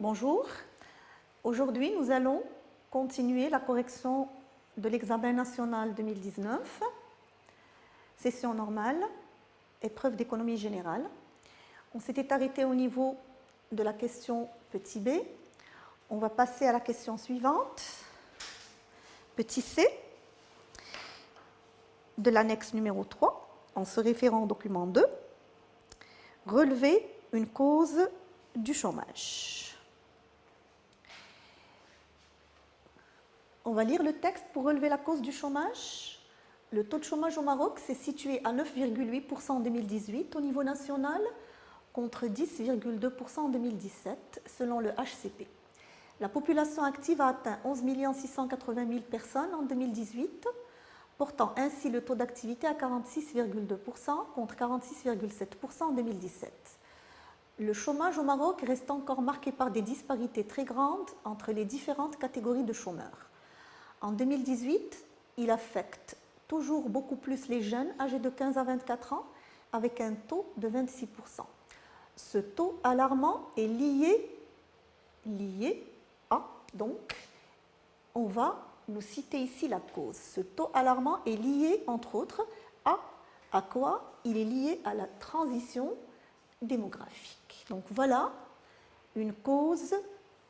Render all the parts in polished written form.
Bonjour. Aujourd'hui, nous allons continuer la correction de l'examen national 2019, session normale, épreuve d'économie générale. On s'était arrêté au niveau de la question petit b. On va passer à la question suivante, petit c, de l'annexe numéro 3, en se référant au document 2, relever une cause du chômage. On va lire le texte pour relever la cause du chômage. Le taux de chômage au Maroc s'est situé à 9,8% en 2018 au niveau national, contre 10,2% en 2017, selon le HCP. La population active a atteint 11 680 000 personnes en 2018, portant ainsi le taux d'activité à 46,2% contre 46,7% en 2017. Le chômage au Maroc reste encore marqué par des disparités très grandes entre les différentes catégories de chômeurs. En 2018, il affecte toujours beaucoup plus les jeunes âgés de 15 à 24 ans, avec un taux de 26%. Ce taux alarmant est lié à, donc, on va nous citer ici la cause. Ce taux alarmant est lié, entre autres, à quoi? Il est lié à la transition démographique. Donc voilà une cause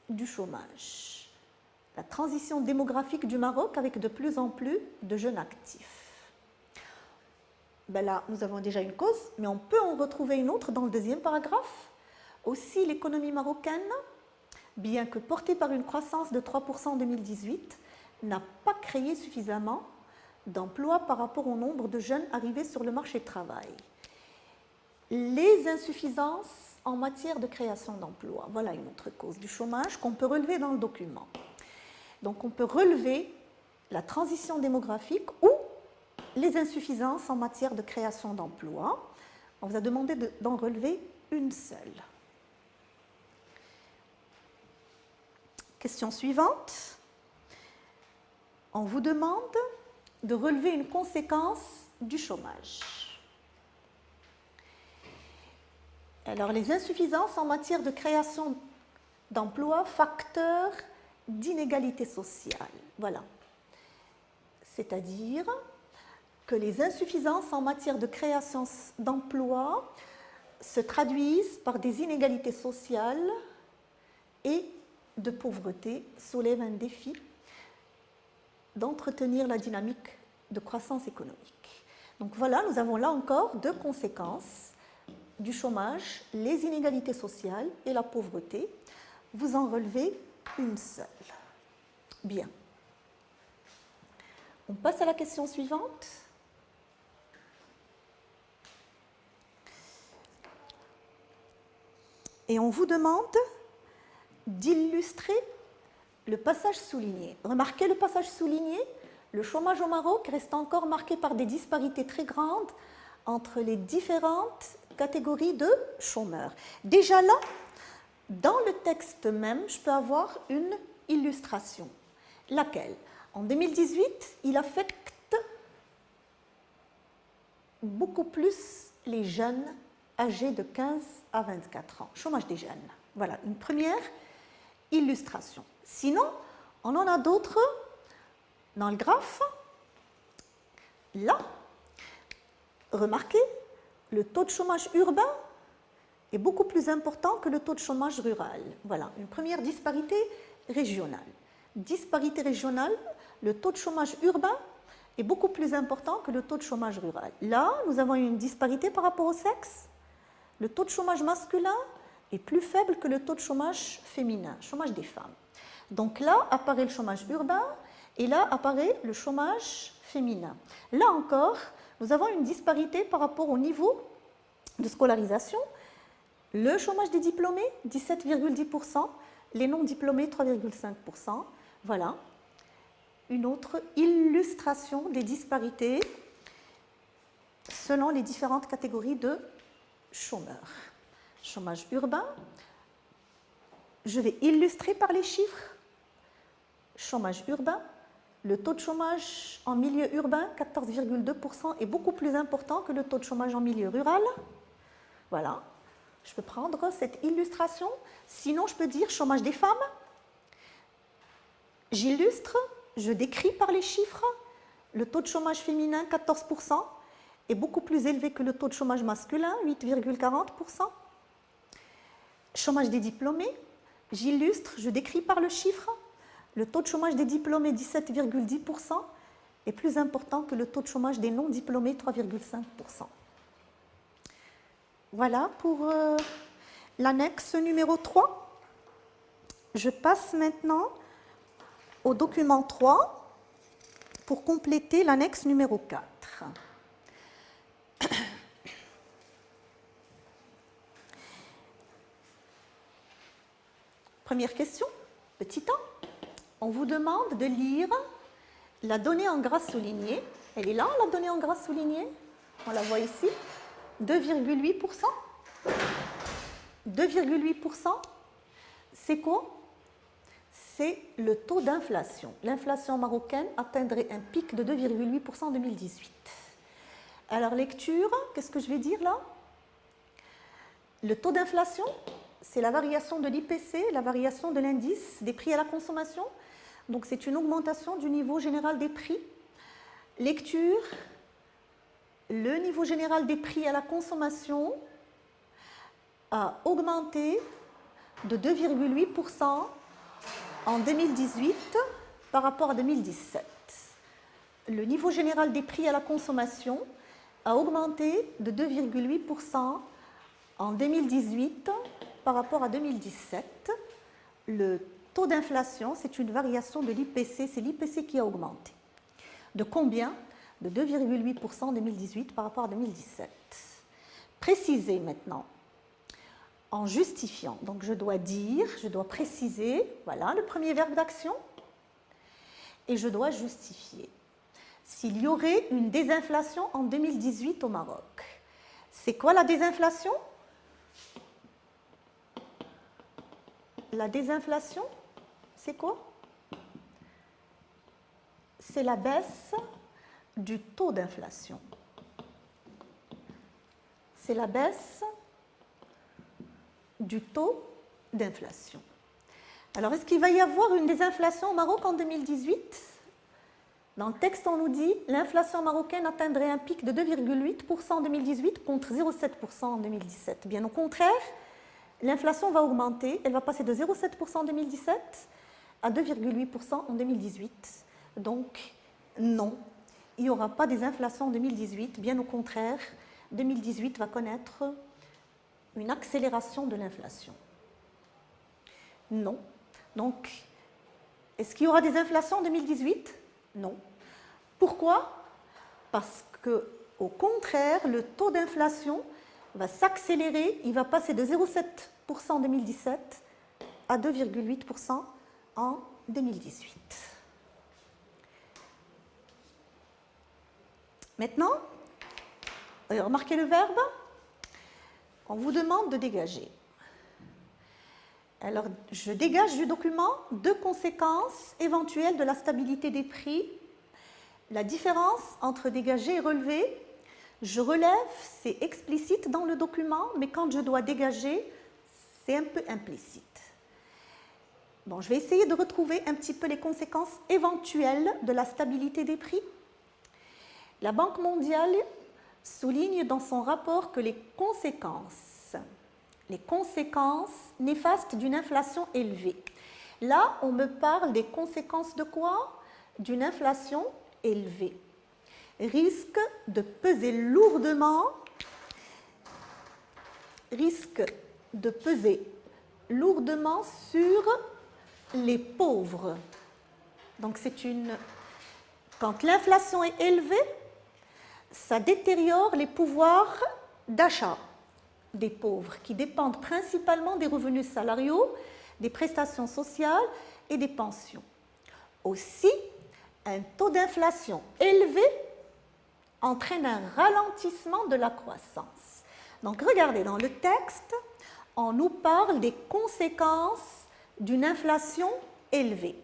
du chômage. La transition démographique du Maroc avec de plus en plus de jeunes actifs. Ben là, nous avons déjà une cause, mais on peut en retrouver une autre dans le deuxième paragraphe. Aussi, l'économie marocaine, bien que portée par une croissance de 3% en 2018, n'a pas créé suffisamment d'emplois par rapport au nombre de jeunes arrivés sur le marché du travail. Les insuffisances en matière de création d'emplois, voilà une autre cause du chômage qu'on peut relever dans le document. Donc on peut relever la transition démographique ou les insuffisances en matière de création d'emplois. On vous a demandé d'en relever une seule. Question suivante. On vous demande de relever une conséquence du chômage. Alors, les insuffisances en matière de création d'emplois, facteurs d'inégalité sociale. Voilà. C'est-à-dire que les insuffisances en matière de création d'emplois se traduisent par des inégalités sociales et de pauvreté, soulèvent un défi d'entretenir la dynamique de croissance économique. Donc voilà, nous avons là encore deux conséquences du chômage, les inégalités sociales et la pauvreté. Vous en relevez une seule. Bien. On passe à la question suivante. Et on vous demande d'illustrer le passage souligné. Remarquez le passage souligné, le chômage au Maroc reste encore marqué par des disparités très grandes entre les différentes catégories de chômeurs. Déjà là, dans le texte même, je peux avoir une illustration. Laquelle? En 2018, il affecte beaucoup plus les jeunes âgés de 15 à 24 ans. Chômage des jeunes. Voilà, une première illustration. Sinon, on en a d'autres dans le graphe. Là, remarquez, le taux de chômage urbain est beaucoup plus important que le taux de chômage rural. Voilà, une première disparité régionale. Disparité régionale, le taux de chômage urbain est beaucoup plus important que le taux de chômage rural. Là, nous avons une disparité par rapport au sexe. Le taux de chômage masculin est plus faible que le taux de chômage féminin, chômage des femmes. Donc là apparaît le chômage urbain et là apparaît le chômage féminin. Là encore, nous avons une disparité par rapport au niveau de scolarisation. Le chômage des diplômés, 17,10%, les non-diplômés, 3,5%. Voilà une autre illustration des disparités selon les différentes catégories de chômeurs. Chômage urbain, je vais illustrer par les chiffres. Chômage urbain, le taux de chômage en milieu urbain, 14,2%, est beaucoup plus important que le taux de chômage en milieu rural. Voilà. Je peux prendre cette illustration. Sinon, je peux dire chômage des femmes. J'illustre, je décris par les chiffres. Le taux de chômage féminin, 14%, est beaucoup plus élevé que le taux de chômage masculin, 8,40%. Chômage des diplômés, j'illustre, je décris par le chiffre. Le taux de chômage des diplômés, 17,10%, est plus important que le taux de chômage des non-diplômés, 3,5%. Voilà pour l'annexe numéro 3. Je passe maintenant au document 3 pour compléter l'annexe numéro 4. Première question, petit 1. On vous demande de lire la donnée en gras souligné. Elle est là, la donnée en gras souligné. On la voit ici. 2,8%. 2,8%, c'est quoi? C'est le taux d'inflation. L'inflation marocaine atteindrait un pic de 2,8% en 2018. Alors, lecture, qu'est-ce que je vais dire là? Le taux d'inflation, c'est la variation de l'IPC, la variation de l'indice des prix à la consommation. Donc, c'est une augmentation du niveau général des prix. Lecture, le niveau général des prix à la consommation a augmenté de 2,8% en 2018 par rapport à 2017. Le niveau général des prix à la consommation a augmenté de 2,8% en 2018 par rapport à 2017. Le taux d'inflation, c'est une variation de l'IPC, c'est l'IPC qui a augmenté. De combien? De 2,8% en 2018 par rapport à 2017. Préciser maintenant, en justifiant. Donc je dois dire, je dois préciser, voilà le premier verbe d'action, et je dois justifier. S'il y aurait une désinflation en 2018 au Maroc, c'est quoi la désinflation? La désinflation, c'est quoi? C'est la baisse du taux d'inflation. C'est la baisse du taux d'inflation. Alors, est-ce qu'il va y avoir une désinflation au Maroc en 2018? Dans le texte, on nous dit l'inflation marocaine atteindrait un pic de 2,8% en 2018 contre 0,7% en 2017. Bien au contraire, l'inflation va augmenter, elle va passer de 0,7% en 2017 à 2,8% en 2018. Donc, non, il n'y aura pas des inflations en 2018, bien au contraire, 2018 va connaître une accélération de l'inflation. Non. Donc, est-ce qu'il y aura des inflations en 2018? Non. Pourquoi? Parce que, au contraire, le taux d'inflation va s'accélérer, il va passer de 0,7% en 2017 à 2,8% en 2018. Maintenant, remarquez le verbe. On vous demande de dégager. Alors, je dégage du document deux conséquences éventuelles de la stabilité des prix. La différence entre dégager et relever, je relève, c'est explicite dans le document, mais quand je dois dégager, c'est un peu implicite. Bon, je vais essayer de retrouver un petit peu les conséquences éventuelles de la stabilité des prix. La Banque mondiale souligne dans son rapport que les conséquences néfastes d'une inflation élevée. Là, on me parle des conséquences de quoi? D'une inflation élevée. Risque de peser lourdement sur les pauvres. Donc quand l'inflation est élevée, ça détériore les pouvoirs d'achat des pauvres qui dépendent principalement des revenus salariaux, des prestations sociales et des pensions. Aussi, un taux d'inflation élevé entraîne un ralentissement de la croissance. Donc regardez, dans le texte, on nous parle des conséquences d'une inflation élevée.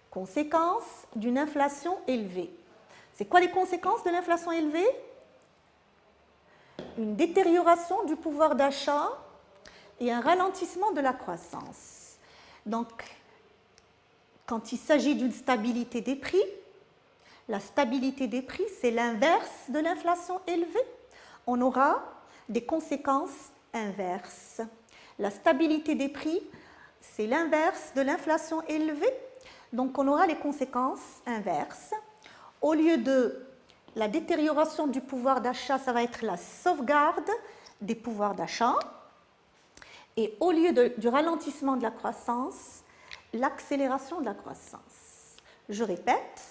Conséquences d'une inflation élevée. C'est quoi les conséquences de l'inflation élevée? Une détérioration du pouvoir d'achat et un ralentissement de la croissance. Donc, quand il s'agit d'une stabilité des prix, la stabilité des prix, c'est l'inverse de l'inflation élevée. On aura des conséquences inverses. La stabilité des prix, c'est l'inverse de l'inflation élevée. Donc, on aura les conséquences inverses. Au lieu de la détérioration du pouvoir d'achat, ça va être la sauvegarde des pouvoirs d'achat. Et au lieu du ralentissement de la croissance, l'accélération de la croissance. Je répète,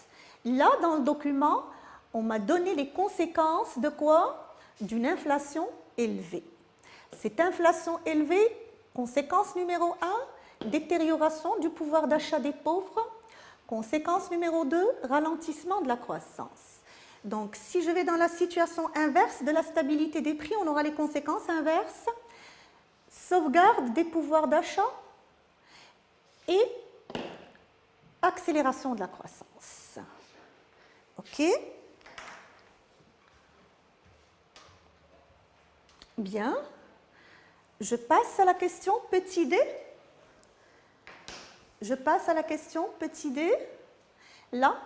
là, dans le document, on m'a donné les conséquences de quoi? D'une inflation élevée. Cette inflation élevée, conséquence numéro 1, détérioration du pouvoir d'achat des pauvres. Conséquence numéro 2, ralentissement de la croissance. Donc, si je vais dans la situation inverse de la stabilité des prix, on aura les conséquences inverses. Sauvegarde des pouvoirs d'achat et accélération de la croissance. OK? Bien. Je passe à la question petit d. Je passe à la question petit d. Là,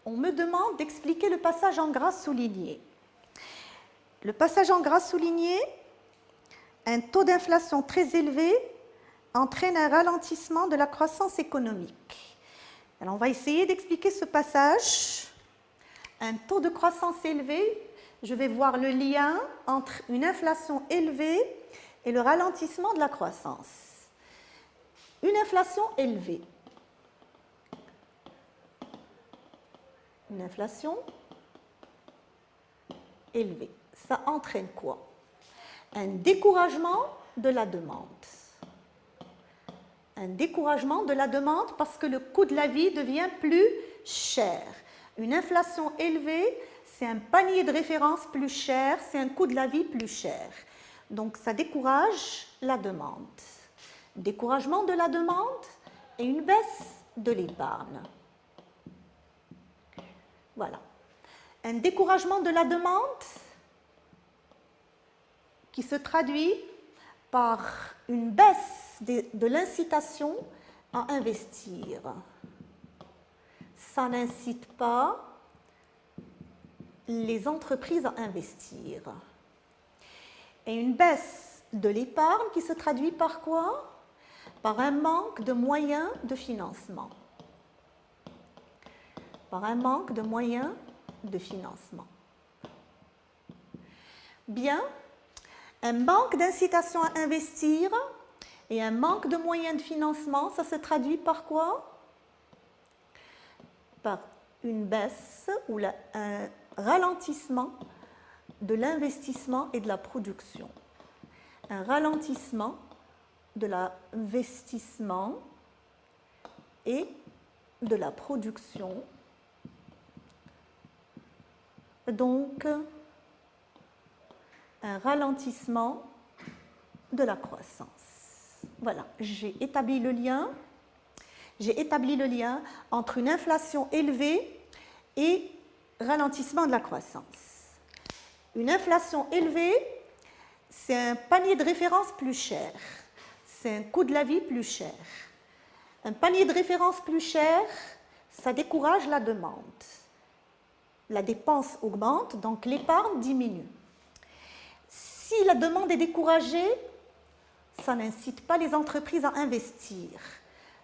on me demande d'expliquer le passage en gras souligné. Le passage en gras souligné, un taux d'inflation très élevé entraîne un ralentissement de la croissance économique. Alors, on va essayer d'expliquer ce passage. Un taux de croissance élevé, je vais voir le lien entre une inflation élevée et le ralentissement de la croissance. Une inflation élevée. Une inflation élevée. Ça entraîne quoi? Un découragement de la demande. Un découragement de la demande parce que le coût de la vie devient plus cher. Une inflation élevée, c'est un panier de référence plus cher, c'est un coût de la vie plus cher. Donc ça décourage la demande. Découragement de la demande et une baisse de l'épargne. Voilà. Un découragement de la demande qui se traduit par une baisse de l'incitation à investir. Ça n'incite pas les entreprises à investir. Et une baisse de l'épargne qui se traduit par quoi? Par un manque de moyens de financement. Par un manque de moyens de financement. Bien, un manque d'incitation à investir et un manque de moyens de financement, ça se traduit par quoi? Par une baisse ou un ralentissement de l'investissement et de la production. Un ralentissement de l'investissement et de la production. Donc, un ralentissement de la croissance. Voilà, j'ai établi le lien. J'ai établi le lien entre une inflation élevée et ralentissement de la croissance. Une inflation élevée, c'est un panier de référence plus cher. C'est un coût de la vie plus cher. Un panier de référence plus cher, ça décourage la demande. La dépense augmente, donc l'épargne diminue. Si la demande est découragée, ça n'incite pas les entreprises à investir.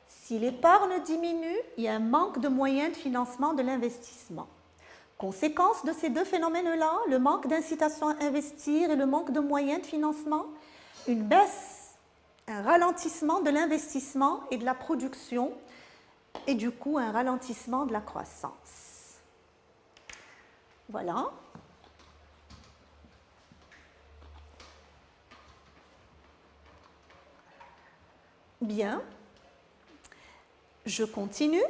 Si l'épargne diminue, il y a un manque de moyens de financement de l'investissement. Conséquence de ces deux phénomènes-là, le manque d'incitation à investir et le manque de moyens de financement, une baisse, un ralentissement de l'investissement et de la production et du coup un ralentissement de la croissance. Voilà. Bien. Je continue.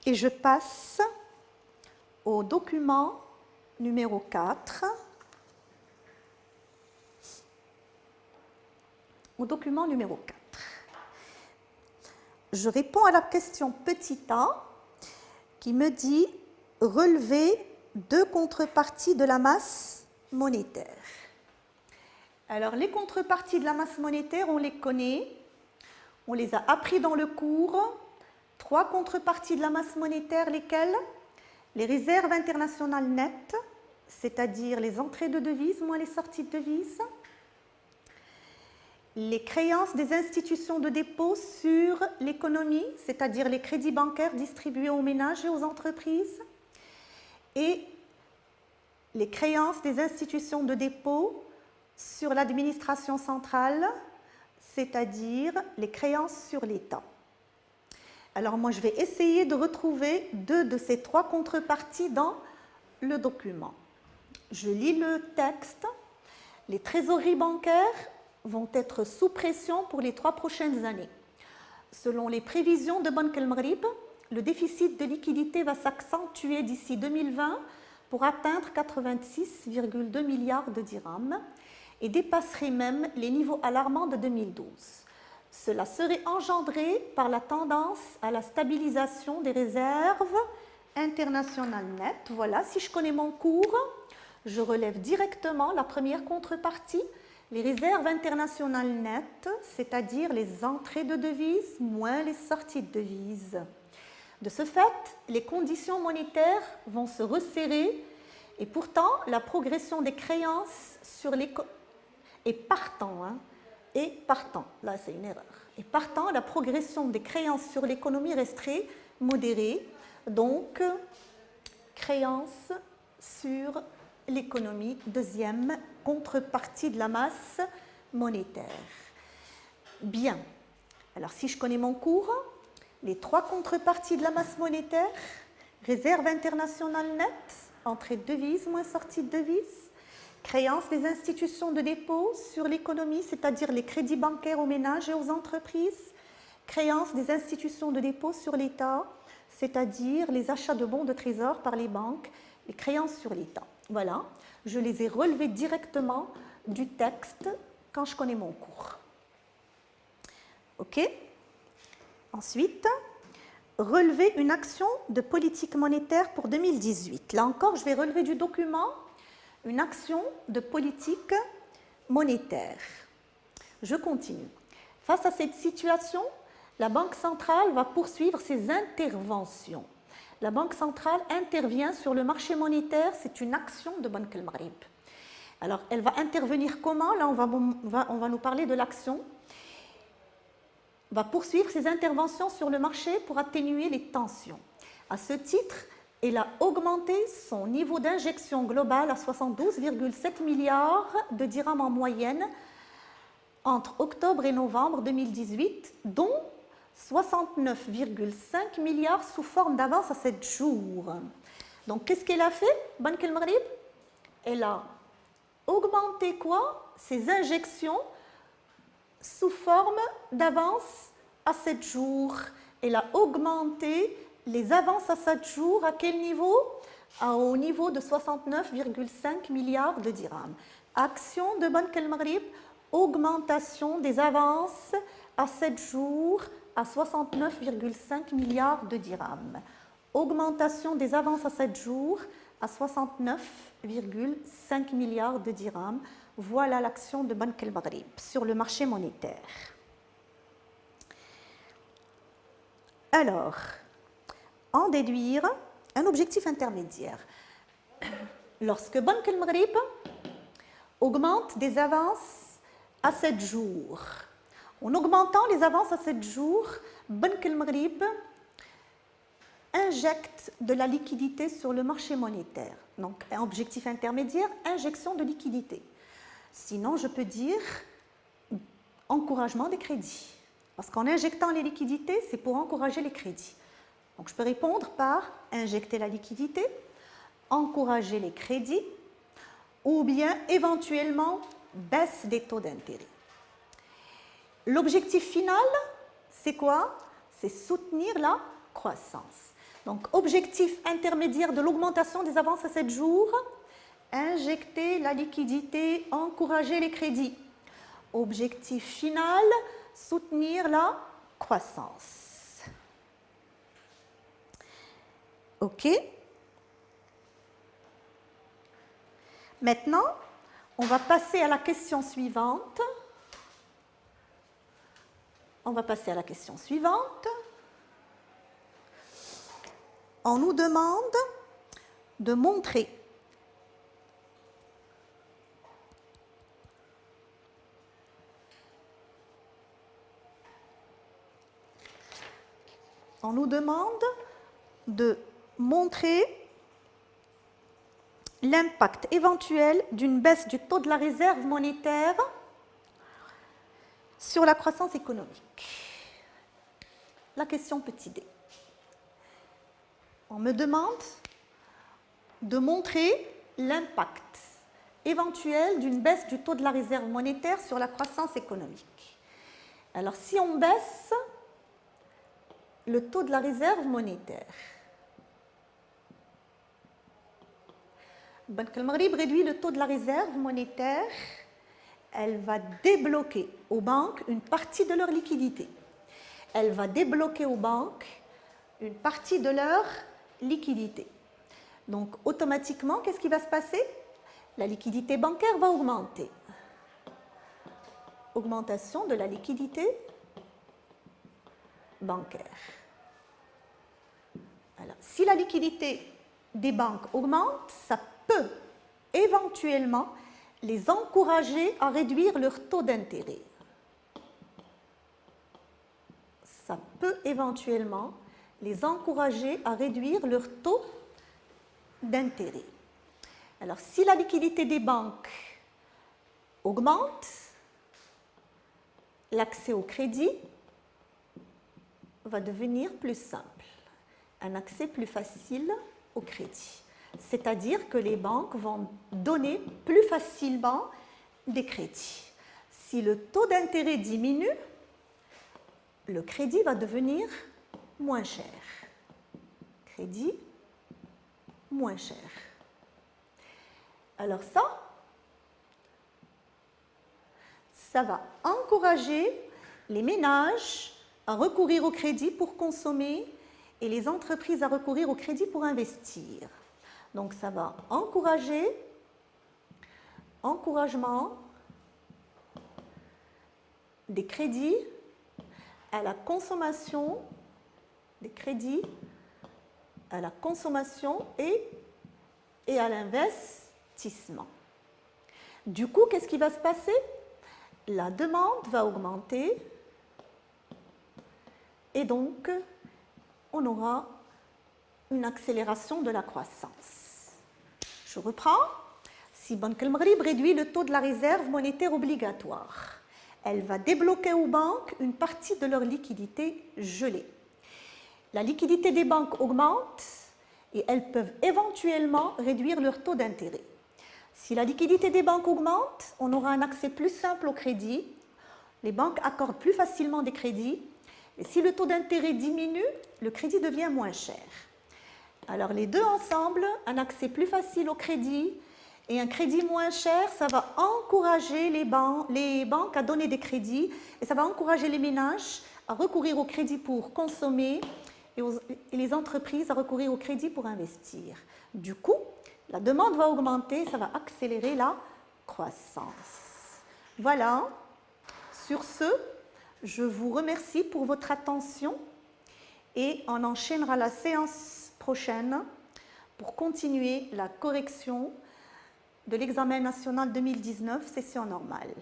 Et je passe au document numéro 4. Au document numéro 4. Je réponds à la question petit a qui me dit relever deux contreparties de la masse monétaire. Alors, les contreparties de la masse monétaire, on les connaît, on les a appris dans le cours. 3 contreparties de la masse monétaire, lesquelles? Les réserves internationales nettes, c'est-à-dire les entrées de devises moins les sorties de devises. Les créances des institutions de dépôt sur l'économie, c'est-à-dire les crédits bancaires distribués aux ménages et aux entreprises. Et les créances des institutions de dépôt sur l'administration centrale, c'est-à-dire les créances sur l'État. Alors moi, je vais essayer de retrouver 2 de ces 3 contreparties dans le document. Je lis le texte. Les trésoreries bancaires vont être sous pression pour les 3 prochaines années. Selon les prévisions de Banque El Maghrib, le déficit de liquidité va s'accentuer d'ici 2020 pour atteindre 86,2 milliards de dirhams et dépasserait même les niveaux alarmants de 2012. Cela serait engendré par la tendance à la stabilisation des réserves internationales nettes. Voilà, si je connais mon cours, je relève directement la première contrepartie, les réserves internationales nettes, c'est-à-dire les entrées de devises moins les sorties de devises. De ce fait, les conditions monétaires vont se resserrer et pourtant la progression des créances sur l'économie et partant, là c'est une erreur, et partant la progression des créances sur l'économie resterait modérée, donc créances sur l'économie, deuxième contrepartie de la masse monétaire. Bien, alors si je connais mon cours, les 3 contreparties de la masse monétaire, réserve internationale nette, entrée de devises moins sortie de devises, créances des institutions de dépôt sur l'économie, c'est-à-dire les crédits bancaires aux ménages et aux entreprises, créances des institutions de dépôt sur l'État, c'est-à-dire les achats de bons de trésor par les banques, les créances sur l'État. Voilà, je les ai relevées directement du texte quand je connais mon cours. OK? Ensuite, relever une action de politique monétaire pour 2018. Là encore, je vais relever du document une action de politique monétaire. Je continue. Face à cette situation, la Banque centrale va poursuivre ses interventions. La Banque centrale intervient sur le marché monétaire, c'est une action de Banque El Maghrib. Alors, elle va intervenir comment? Là, on va nous parler de l'action. Va poursuivre ses interventions sur le marché pour atténuer les tensions. À ce titre, elle a augmenté son niveau d'injection globale à 72,7 milliards de dirhams en moyenne entre octobre et novembre 2018, dont 69,5 milliards sous forme d'avance à 7 jours. Donc, qu'est-ce qu'elle a fait, Banque El Maghrib? Elle a augmenté quoi? Ses injections sous forme d'avance à 7 jours. Elle a augmenté les avances à 7 jours à quel niveau? Au niveau de 69,5 milliards de dirhams. Action de Banque El Maghrib, augmentation des avances à 7 jours à 69,5 milliards de dirhams. Augmentation des avances à 7 jours à 69,5 milliards de dirhams. Voilà l'action de Banque El Maghrib sur le marché monétaire. Alors, en déduire un objectif intermédiaire. Lorsque Banque El Maghrib augmente des avances à 7 jours, en augmentant les avances à 7 jours, Banque El Maghrib injecte de la liquidité sur le marché monétaire. Donc, un objectif intermédiaire, injection de liquidité. Sinon, je peux dire encouragement des crédits. Parce qu'en injectant les liquidités, c'est pour encourager les crédits. Donc, je peux répondre par injecter la liquidité, encourager les crédits, ou bien éventuellement baisse des taux d'intérêt. L'objectif final, c'est quoi? C'est soutenir la croissance. Donc, objectif intermédiaire de l'augmentation des avances à 7 jours, injecter la liquidité, encourager les crédits. Objectif final, soutenir la croissance. OK? Maintenant, on va passer à la question suivante. On va passer à la question suivante. On nous demande de montrer l'impact éventuel d'une baisse du taux de la réserve monétaire sur la croissance économique. La question petit d. On me demande de montrer l'impact éventuel d'une baisse du taux de la réserve monétaire sur la croissance économique. Alors, si on baisse le taux de la réserve monétaire, Banque al-Maghrib réduit le taux de la réserve monétaire, elle va débloquer aux banques une partie de leur liquidité. Elle va débloquer aux banques une partie de leur liquidité. Donc, automatiquement, qu'est-ce qui va se passer? La liquidité bancaire va augmenter. Augmentation de la liquidité bancaire. Alors, si la liquidité des banques augmente, ça peut éventuellement les encourager à réduire leur taux d'intérêt. Ça peut éventuellement les encourager à réduire leur taux d'intérêt. Alors, si la liquidité des banques augmente, l'accès au crédit va devenir plus simple, un accès plus facile au crédit. C'est-à-dire que les banques vont donner plus facilement des crédits. Si le taux d'intérêt diminue, le crédit va devenir moins cher. Crédit moins cher. Alors ça va encourager les ménages à recourir au crédit pour consommer et les entreprises à recourir au crédit pour investir. Donc ça va encouragement des crédits à la consommation, des crédits à la consommation et à l'investissement. Du coup, qu'est-ce qui va se passer? La demande va augmenter et donc on aura une accélération de la croissance. Je reprends. Si Banque al-Maghrib réduit le taux de la réserve monétaire obligatoire, elle va débloquer aux banques une partie de leur liquidité gelée. La liquidité des banques augmente et elles peuvent éventuellement réduire leur taux d'intérêt. Si la liquidité des banques augmente, on aura un accès plus simple au crédit. Les banques accordent plus facilement des crédits. Et si le taux d'intérêt diminue, le crédit devient moins cher. Alors les deux ensemble, un accès plus facile au crédit et un crédit moins cher, ça va encourager les banques à donner des crédits et ça va encourager les ménages à recourir au crédit pour consommer et les entreprises à recourir au crédit pour investir. Du coup, la demande va augmenter, ça va accélérer la croissance. Voilà. Sur ce, je vous remercie pour votre attention et on enchaînera la séance prochaine pour continuer la correction de l'examen national 2019, session normale.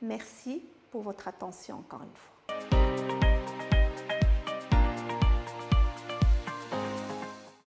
Merci pour votre attention encore une fois.